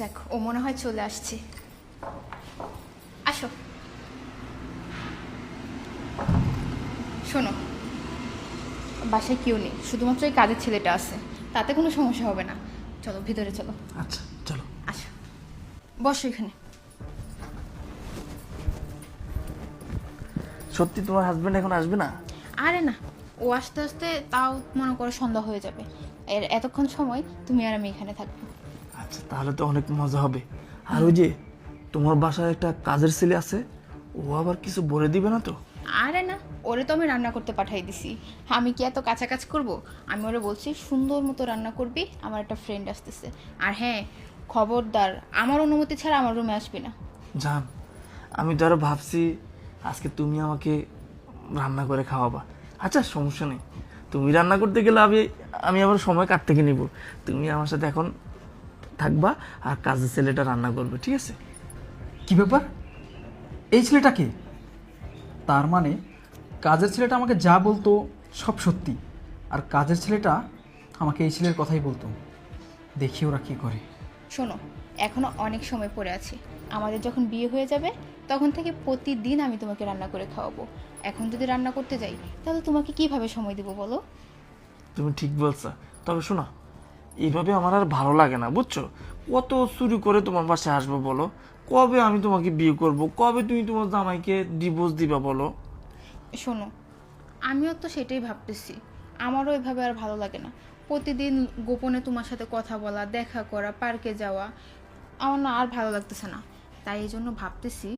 দেখ ও মনে হয় চলে আসছে। আসো। শোনো, বাসায় কেউ নেই, শুধুমাত্র এই কাজের ছেলেটা আছে, তাতে কোনো সমস্যা হবে না। চলো ভিতরে চলো। আচ্ছা চলো। আসো, বসো এখানে। সত্যি তোমার হাজবেন্ড এখন আসবে না? আরে না, ও আস্তে আস্তে তাও মনে করো সন্ধ্যা হয়ে যাবে। এর এতক্ষণ সময় তুমি আর আমি এখানে থাকবো। আচ্ছা তাহলে তো অনেক মজা হবে। আর ওই যে তোমার বাসায় একটা কাজের ছেলে আছে, ও আবার কিছু বলে দিবে না তো? আরে না, ওরে তো আমি রান্না করতে পাঠাই দিছি। আমি কি এত কাছাকাছি করব? আমি ওরে বলছি সুন্দর মতো রান্না করবি, আমার একটা ফ্রেন্ড আসতেছে। আর হ্যাঁ, খবরদার আমার অনুমতি ছাড়া আমার রুমে আসবি না। জান, আমি তো আরো ভাবছি আজকে তুমি আমাকে রান্না করে খাওয়াবা। আচ্ছা সমস্যা নেই, তুমি রান্না করতে গেলে আমি আমি আবার সময় কাট থেকে নিব। তুমি আমার সাথে এখন থাকবা আর কাজের ছেলেটা রান্না করবে, ঠিক আছে? কি ব্যাপার? এই ছেলেটা কে? তার মানে কাজের ছেলেটা আমাকে যা বলতো সব সত্যি, আর কাজের ছেলেটা আমাকে এই ছেলের কথাই বলতো। দেখি ওরা কি করে। শোনো, এখনো অনেক সময় পড়ে আছে। আমাদের যখন বিয়ে হয়ে যাবে তখন থেকে প্রতিদিন আমি তোমাকে রান্না করে খাওয়াবো। এখন যদি রান্না করতে যাই তাহলে তোমাকে কিভাবে সময় দেবো বলো? তুমি ঠিক বলছো। তবে শোনো, এইভাবে আমার আর ভালো লাগে না, বুঝছো? কত চুরি করে তোমার বাসায় আসবো বলো? কবে আমি তোমাকে বিয়ে করব? কবে তুমি তোমার জামাইকে ডিভোর্স দিবা বলো? শোনো, আমিও তো সেটাই ভাবতেছি। আমারও এভাবে আর ভালো লাগে না। প্রতিদিন গোপনে তোমার সাথে কথা বলা, দেখা করা, পার্কে যাওয়া, আমার না আর ভালো লাগতেছে না। তাই এই জন্য ভাবতেছি